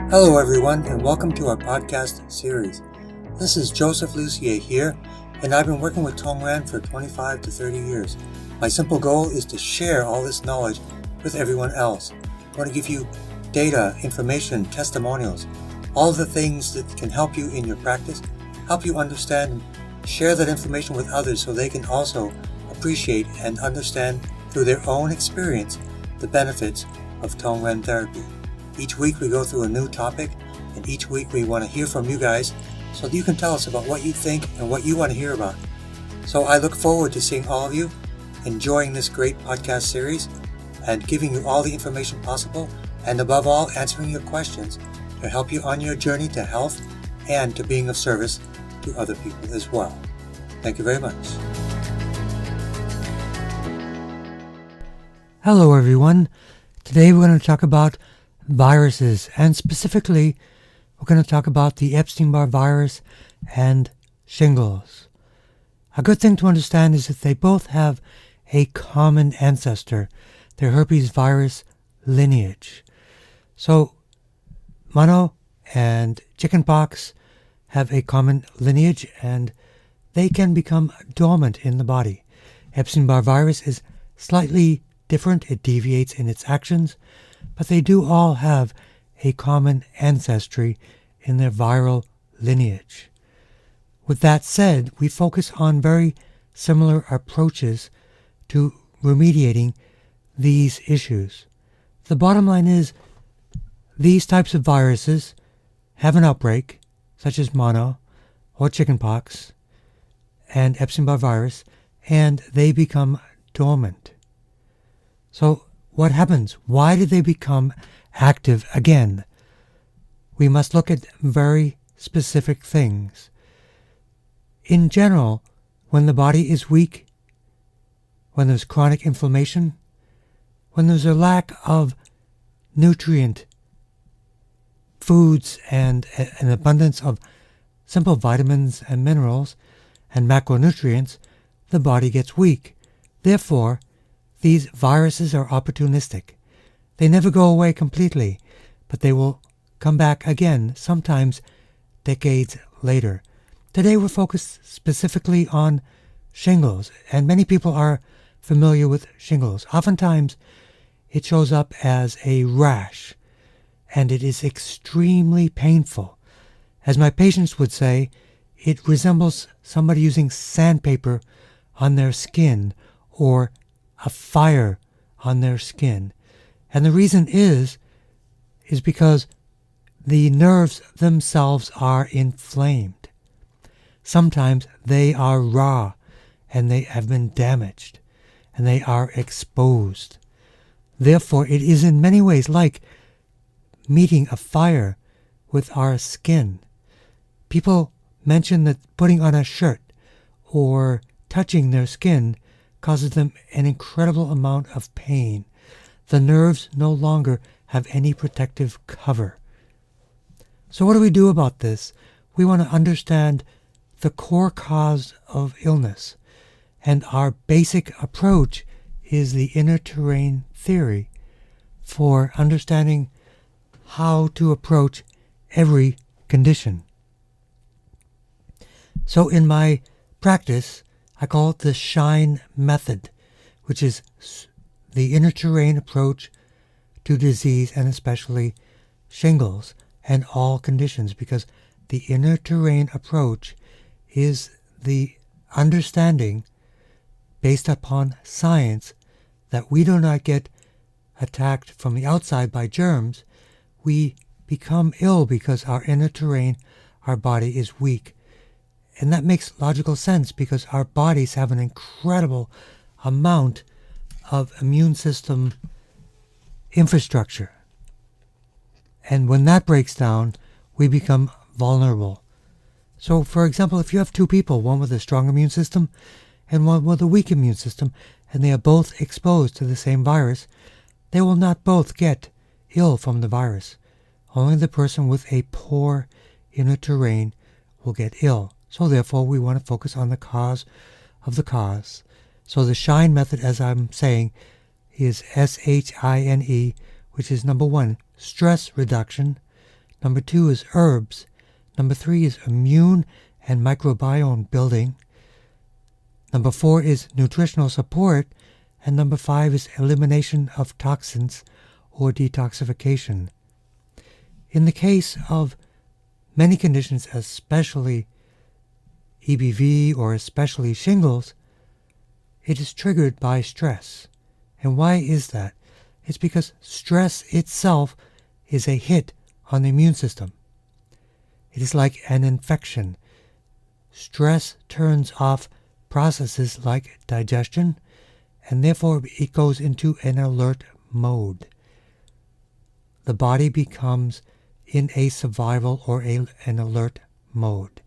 Hello everyone, and welcome to our podcast series. This is Joseph Lucier here, and I've been working with Tong Ren for 25 to 30 years. My simple goal is to share all this knowledge with everyone else. I want to give you data, information, testimonials, all the things that can help you in your practice, help you understand and share that information with others so they can also appreciate and understand through their own experience the benefits of Tong Ren Therapy. Each week we go through a new topic, and each week we want to hear from you guys so that you can tell us about what you think and what you want to hear about. So I look forward to seeing all of you, enjoying this great podcast series, and giving you all the information possible, and above all, answering your questions to help you on your journey to health and to being of service to other people as well. Thank you very much. Hello everyone. Today we're going to talk about viruses, and specifically we're going to talk about the Epstein-Barr virus and shingles. A good thing to understand is that they both have a common ancestor, their herpes virus lineage. So mono and chickenpox have a common lineage, and they can become dormant in the body. Epstein-Barr virus is slightly different. It deviates in its actions, but they do all have a common ancestry in their viral lineage. With that said, we focus on very similar approaches to remediating these issues. The bottom line is these types of viruses have an outbreak, such as mono or chickenpox and Epstein-Barr virus, and they become dormant. So what happens? Why do they become active again? We must look at very specific things. In general, when the body is weak, when there's chronic inflammation, when there's a lack of nutrient foods and an abundance of simple vitamins and minerals and macronutrients, the body gets weak. Therefore, these viruses are opportunistic. They never go away completely, but they will come back again, sometimes decades later. Today we're focused specifically on shingles, and many people are familiar with shingles. Oftentimes it shows up as a rash, and it is extremely painful. As my patients would say, it resembles somebody using sandpaper on their skin or a fire on their skin. And the reason is because the nerves themselves are inflamed. Sometimes they are raw and they have been damaged and they are exposed. Therefore, it is in many ways like meeting a fire with our skin. People mention that putting on a shirt or touching their skin causes them an incredible amount of pain. The nerves no longer have any protective cover. So what do we do about this? We want to understand the core cause of illness, and our basic approach is the inner terrain theory for understanding how to approach every condition. So in my practice, I call it the SHINE method, which is the inner terrain approach to disease, and especially shingles and all conditions, because the inner terrain approach is the understanding based upon science that we do not get attacked from the outside by germs. We become ill because our inner terrain, our body is weak. And that makes logical sense because our bodies have an incredible amount of immune system infrastructure. And when that breaks down, we become vulnerable. So, for example, if you have two people, one with a strong immune system and one with a weak immune system, and they are both exposed to the same virus, they will not both get ill from the virus. Only the person with a poor inner terrain will get ill. So therefore, we want to focus on the cause of the cause. So the SHINE method, as I'm saying, is SHINE, which is number one, stress reduction. Number 2 is herbs. Number 3 is immune and microbiome building. Number 4 is nutritional support. And number 5 is elimination of toxins or detoxification. In the case of many conditions, especially EBV or especially shingles, it is triggered by stress. And why is that? It's because stress itself is a hit on the immune system. It is like an infection. Stress turns off processes like digestion, and therefore it goes into an alert mode. The body becomes in a survival or an alert mode.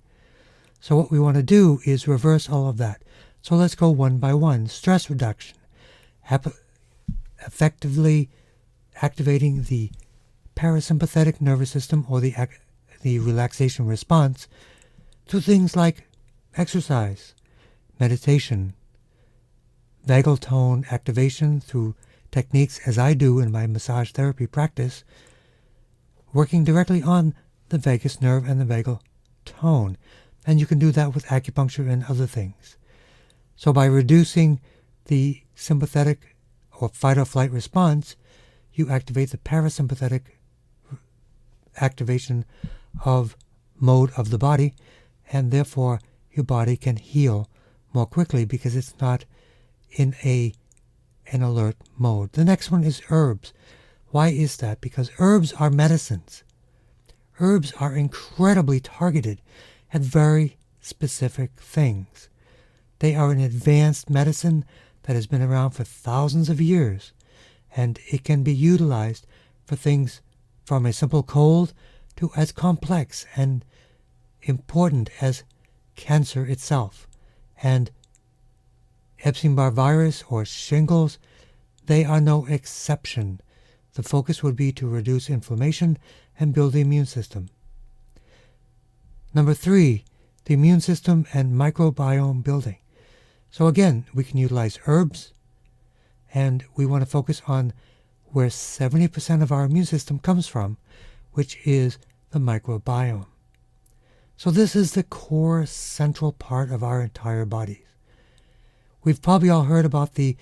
So what we want to do is reverse all of that. So let's go one by one. Stress reduction. Effectively activating the parasympathetic nervous system or the relaxation response to things like exercise, meditation, vagal tone activation through techniques as I do in my massage therapy practice, working directly on the vagus nerve and the vagal tone. And you can do that with acupuncture and other things. So by reducing the sympathetic or fight or flight response, you activate the parasympathetic activation of mode of the body, and therefore your body can heal more quickly because it's not in an alert mode. The next one is herbs. Why is that? Because herbs are medicines. Herbs are incredibly targeted at very specific things. They are an advanced medicine that has been around for thousands of years, and it can be utilized for things from a simple cold to as complex and important as cancer itself. And Epstein-Barr virus or shingles, they are no exception. The focus would be to reduce inflammation and build the immune system. Number 3, the immune system and microbiome building. So again, we can utilize herbs, and we want to focus on where 70% of our immune system comes from, which is the microbiome. So this is the core central part of our entire bodies. We've probably all heard about the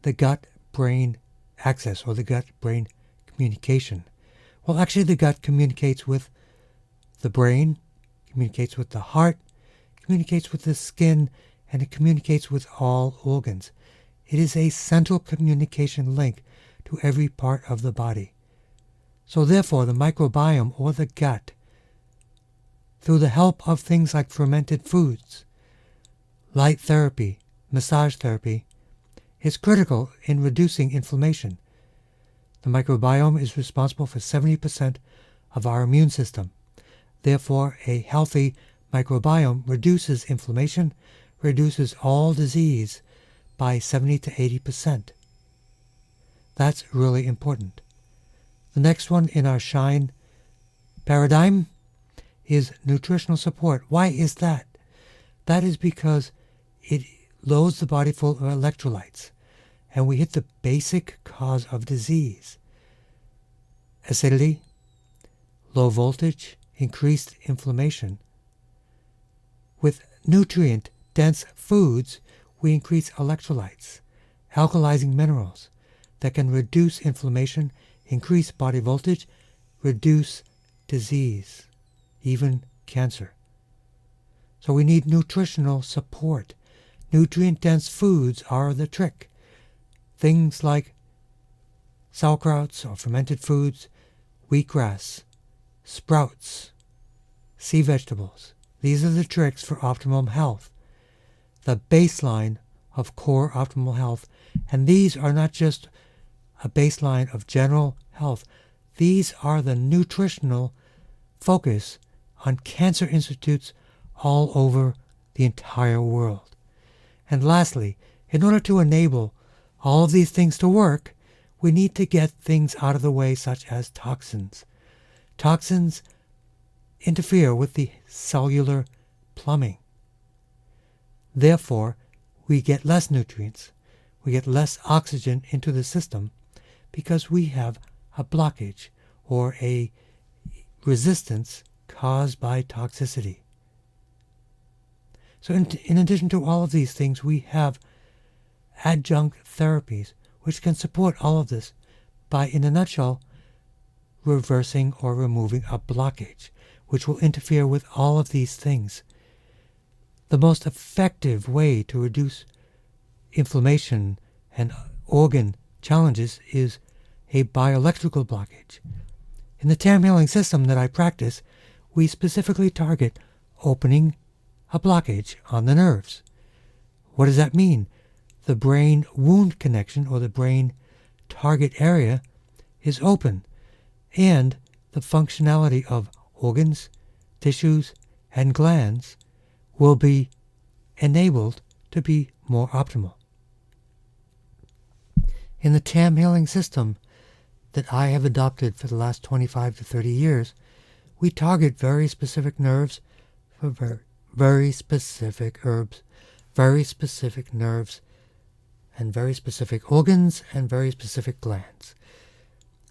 gut-brain axis or the gut-brain communication. Well, actually the gut communicates with the brain, communicates with the heart, communicates with the skin, and it communicates with all organs. It is a central communication link to every part of the body. So therefore, the microbiome or the gut, through the help of things like fermented foods, light therapy, massage therapy, is critical in reducing inflammation. The microbiome is responsible for 70% of our immune system. Therefore, a healthy microbiome reduces inflammation, reduces all disease by 70 to 80%. That's really important. The next one in our SHINE paradigm is nutritional support. Why is that? That is because it loads the body full of electrolytes, and we hit the basic cause of disease. Acidity, low voltage, increased inflammation. With nutrient-dense foods, we increase electrolytes, alkalizing minerals that can reduce inflammation, increase body voltage, reduce disease, even cancer. So we need nutritional support. Nutrient-dense foods are the trick. Things like sauerkrauts or fermented foods, wheatgrass, sprouts, sea vegetables. These are the tricks for optimum health, the baseline of core optimal health. And these are not just a baseline of general health. These are the nutritional focus on cancer institutes all over the entire world. And lastly, in order to enable all of these things to work, we need to get things out of the way such as toxins. Toxins interfere with the cellular plumbing. Therefore, we get less nutrients, we get less oxygen into the system because we have a blockage or a resistance caused by toxicity. So in addition to all of these things, we have adjunct therapies which can support all of this by, in a nutshell, reversing or removing a blockage, which will interfere with all of these things. The most effective way to reduce inflammation and organ challenges is a bioelectrical blockage. In the TongRenHealing system that I practice, we specifically target opening a blockage on the nerves. What does that mean? The brain wound connection, or the brain target area, is open, and the functionality of organs, tissues, and glands will be enabled to be more optimal. In the TongRenHealing system that I have adopted for the last 25 to 30 years, we target very specific nerves for very specific herbs, very specific nerves, and very specific organs and very specific glands.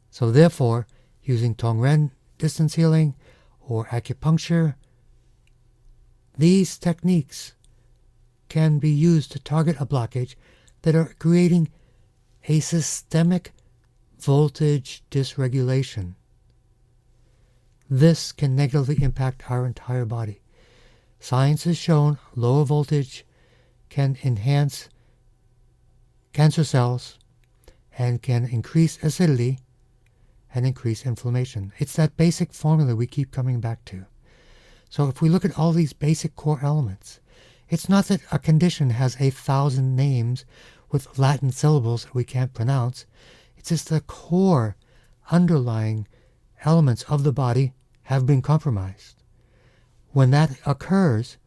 So therefore, using Tong Ren distance healing or acupuncture, these techniques can be used to target a blockage that are creating a systemic voltage dysregulation. This can negatively impact our entire body. Science has shown lower voltage can enhance cancer cells and can increase acidity and increase inflammation. It's that basic formula we keep coming back to. So if we look at all these basic core elements, it's not that a condition has 1,000 names with Latin syllables that we can't pronounce. It's just the core underlying elements of the body have been compromised. When that occurs,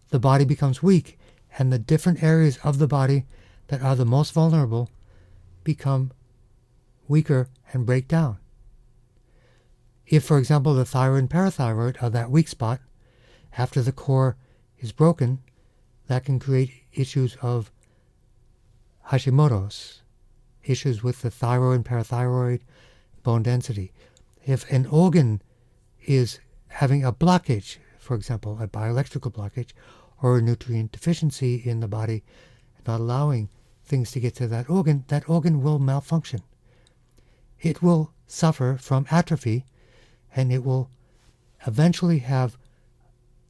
the body becomes weak, and the different areas of the body that are the most vulnerable become weaker and break down. If, for example, the thyroid and parathyroid are that weak spot, after the core is broken, that can create issues of Hashimoto's, issues with the thyroid and parathyroid, bone density. If an organ is having a blockage, for example, a bioelectrical blockage, or a nutrient deficiency in the body, not allowing things to get to that organ will malfunction. It will suffer from atrophy, and it will eventually have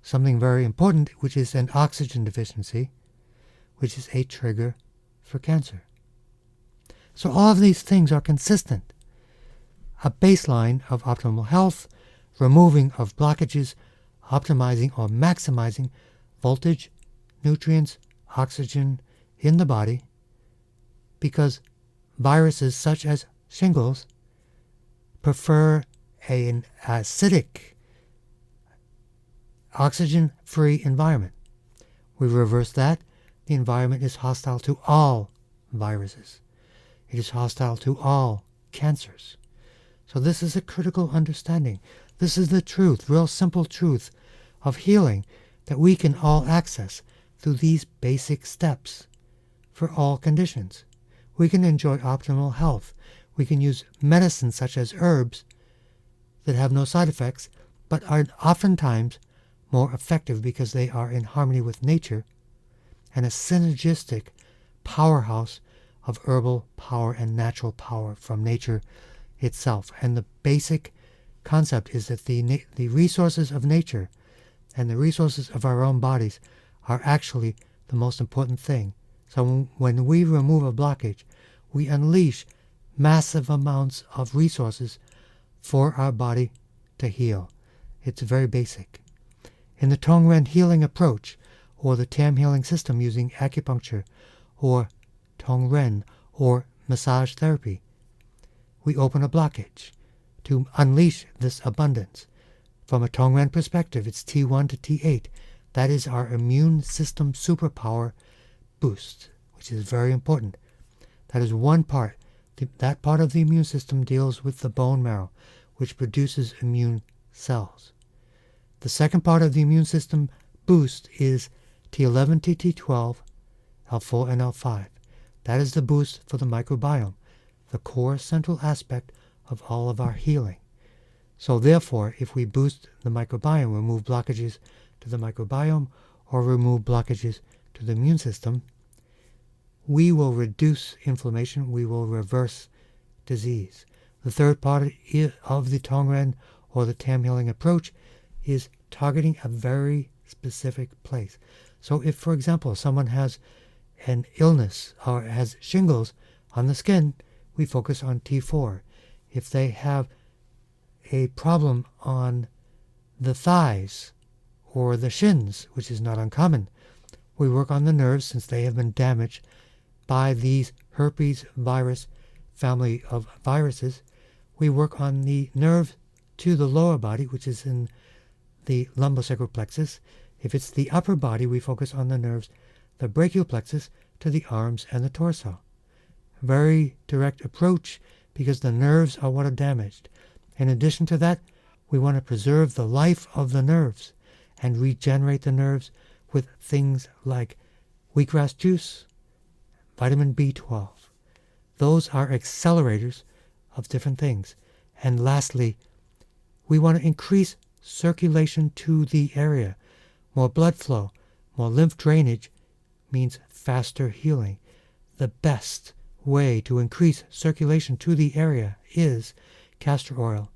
something very important, which is an oxygen deficiency, which is a trigger for cancer. So all of these things are consistent. A baseline of optimal health, removing of blockages, optimizing or maximizing voltage, nutrients, oxygen in the body, because viruses such as shingles prefer an acidic, oxygen-free environment. We reverse that. The environment is hostile to all viruses. It is hostile to all cancers. So this is a critical understanding. This is the truth, real simple truth of healing that we can all access through these basic steps for all conditions. We can enjoy optimal health. We can use medicines such as herbs that have no side effects, but are oftentimes more effective because they are in harmony with nature and a synergistic powerhouse of herbal power and natural power from nature itself. And the basic concept is that the resources of nature and the resources of our own bodies are actually the most important thing. So when we remove a blockage, we unleash massive amounts of resources for our body to heal. It's very basic. In the Tong Ren healing approach, or the TongRenHealing system using acupuncture, or Tong Ren, or massage therapy, we open a blockage to unleash this abundance. From a Tong Ren perspective, it's T1 to T8. That is our immune system superpower boost, which is very important. That is one part. That part of the immune system deals with the bone marrow, which produces immune cells. The second part of the immune system boost is T11 to T12, L4 and L5. That is the boost for the microbiome, the core central aspect of all of our healing. So therefore, if we boost the microbiome, remove blockages to the microbiome, or remove blockages to the immune system, we will reduce inflammation, we will reverse disease. The third part of the Tong Ren or the TAM healing approach is targeting a very specific place. So if, for example, someone has an illness or has shingles on the skin, we focus on T4. If they have a problem on the thighs or the shins, which is not uncommon, we work on the nerves since they have been damaged by these herpes virus family of viruses. We work on the nerve to the lower body, which is in the lumbosacral plexus. If it's the upper body, we focus on the nerves, the brachial plexus, to the arms and the torso. Very direct approach because the nerves are what are damaged. In addition to that, we want to preserve the life of the nerves and regenerate the nerves with things like wheatgrass juice, vitamin B12. Those are accelerators of different things. And lastly, we want to increase circulation to the area. More blood flow, more lymph drainage means faster healing. The best way to increase circulation to the area is castor oil.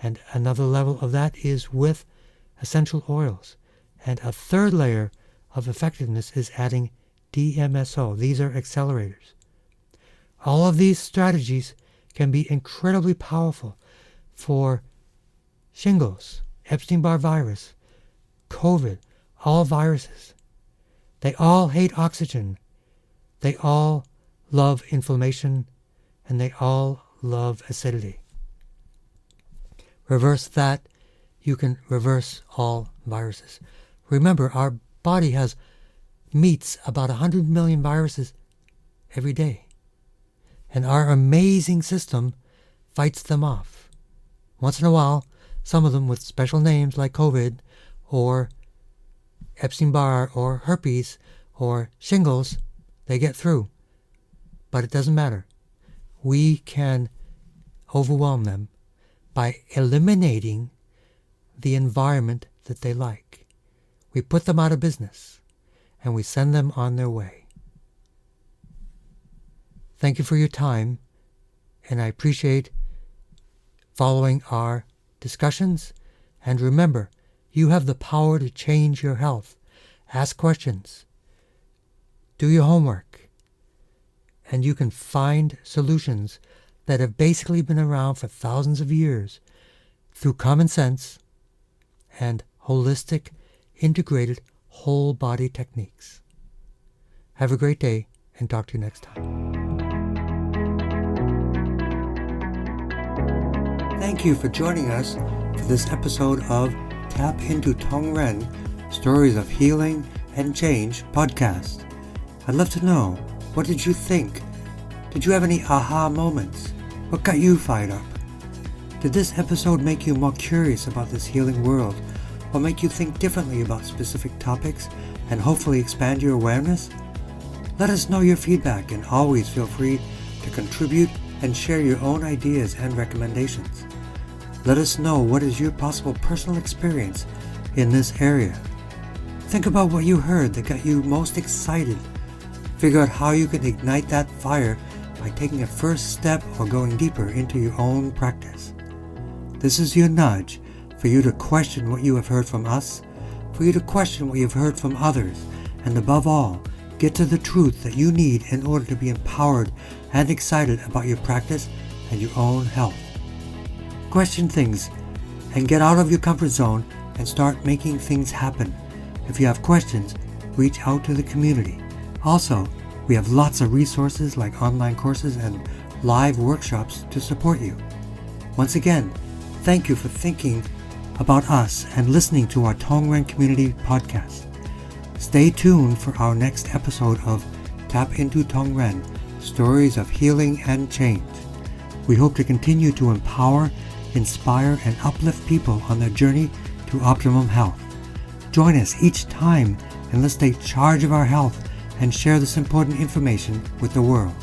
And another level of that is with essential oils. And a third layer of effectiveness is adding DMSO. These are accelerators. All of these strategies can be incredibly powerful for shingles, Epstein-Barr virus, COVID, all viruses. They all hate oxygen. They all love inflammation, and they all love acidity. Reverse that, you can reverse all viruses. Remember, our body meets about 100 million viruses every day. And our amazing system fights them off. Once in a while, some of them with special names like COVID or Epstein-Barr or herpes or shingles, they get through. But it doesn't matter. We can overwhelm them by eliminating the environment that they like. We put them out of business and we send them on their way. Thank you for your time, and I appreciate following our discussions. And remember, you have the power to change your health. Ask questions. Do your homework. And you can find solutions that have basically been around for thousands of years through common sense and holistic, integrated, whole body techniques. Have a great day, and talk to you next time. Thank you for joining us for this episode of Tap into Tong Ren, Stories of Healing and Change podcast. I'd love to know, what did you think? Did you have any aha moments? What got you fired up? Did this episode make you more curious about this healing world, or make you think differently about specific topics and hopefully expand your awareness? Let us know your feedback, and always feel free to contribute and share your own ideas and recommendations. Let us know what is your possible personal experience in this area. Think about what you heard that got you most excited. Figure out how you can ignite that fire by taking a first step or going deeper into your own practice. This is your nudge for you to question what you have heard from us, for you to question what you've heard from others, and above all, get to the truth that you need in order to be empowered and excited about your practice and your own health. Question things and get out of your comfort zone and start making things happen. If you have questions, reach out to the community. Also, we have lots of resources like online courses and live workshops to support you. Once again, thank you for thinking about us and listening to our Tong Ren Community podcast. Stay tuned for our next episode of Tap into Tong Ren, Stories of Healing and Change. We hope to continue to empower, inspire, and uplift people on their journey to optimum health. Join us each time and let's take charge of our health and share this important information with the world.